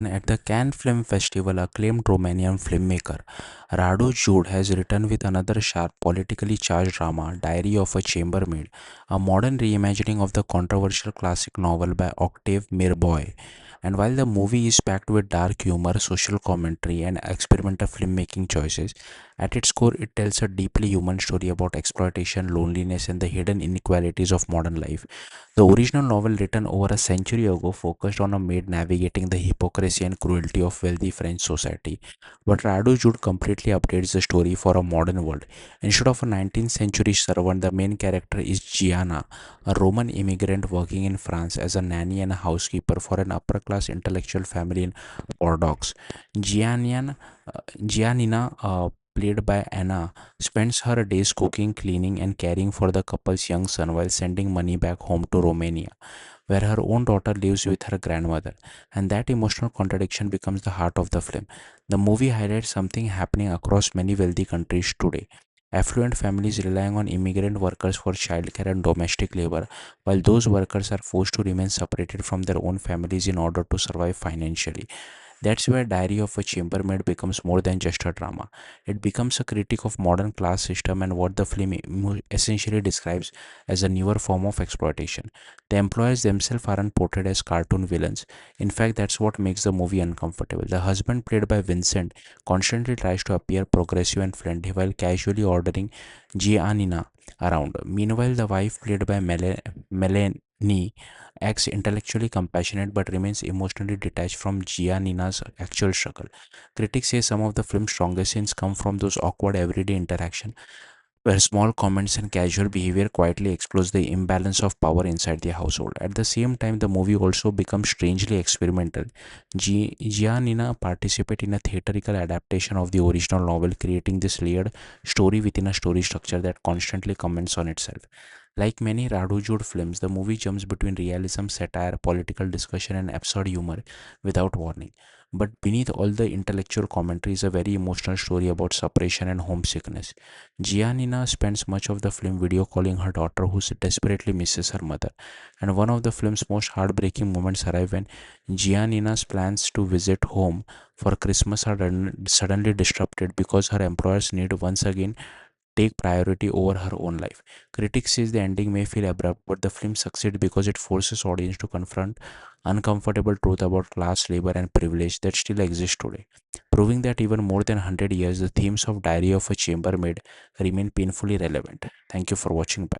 At the Cannes Film Festival, acclaimed Romanian filmmaker Radu Jude has returned with another sharp, politically charged drama, Diary of a Chambermaid, a modern reimagining of the controversial classic novel by Octave Mirboy. And while the movie is packed with dark humor, social commentary, and experimental filmmaking choices, at its core it tells a deeply human story about exploitation, loneliness, and the hidden inequalities of modern life. The original novel, written over a century ago, focused on a maid navigating the hypocrisy and cruelty of wealthy French society. But Radu Jude completely updates the story for a modern world. Instead of a 19th century servant, the main character is Gianna, a Roman immigrant working in France as a nanny and a housekeeper for an upper class intellectual family in Bordeaux. Giannina, played by Anna, spends her days cooking, cleaning, and caring for the couple's young son while sending money back home to Romania, where her own daughter lives with her grandmother. And that emotional contradiction becomes the heart of the film. The movie highlights something happening across many wealthy countries today. Affluent families relying on immigrant workers for childcare and domestic labor, while those workers are forced to remain separated from their own families in order to survive financially. That's where Diary of a Chambermaid becomes more than just a drama. It becomes a critique of modern class system and what the film essentially describes as a newer form of exploitation. The employers themselves aren't portrayed as cartoon villains. In fact, that's what makes the movie uncomfortable. The husband, played by Vincent, constantly tries to appear progressive and friendly while casually ordering Giannina around. Meanwhile, the wife, played by Melanie, acts intellectually compassionate but remains emotionally detached from Giannina's actual struggle. Critics say some of the film's strongest scenes come from those awkward everyday interactions where small comments and casual behavior quietly expose the imbalance of power inside the household. At the same time, the movie also becomes strangely experimental. Giannina participates in a theatrical adaptation of the original novel, creating this layered story within a story structure that constantly comments on itself. Like many Radu Jude films, the movie jumps between realism, satire, political discussion, and absurd humor without warning. But beneath all the intellectual commentary is a very emotional story about separation and homesickness. Giannina spends much of the film video calling her daughter who desperately misses her mother. And one of the film's most heartbreaking moments arrive when Giannina's plans to visit home for Christmas are suddenly disrupted because her employers need once again take priority over her own life. Critics say the ending may feel abrupt, but the film succeeds because it forces audience to confront uncomfortable truth about class, labor, and privilege that still exist today, proving that even more than 100 years, the themes of Diary of a Chambermaid remain painfully relevant. Thank you for watching.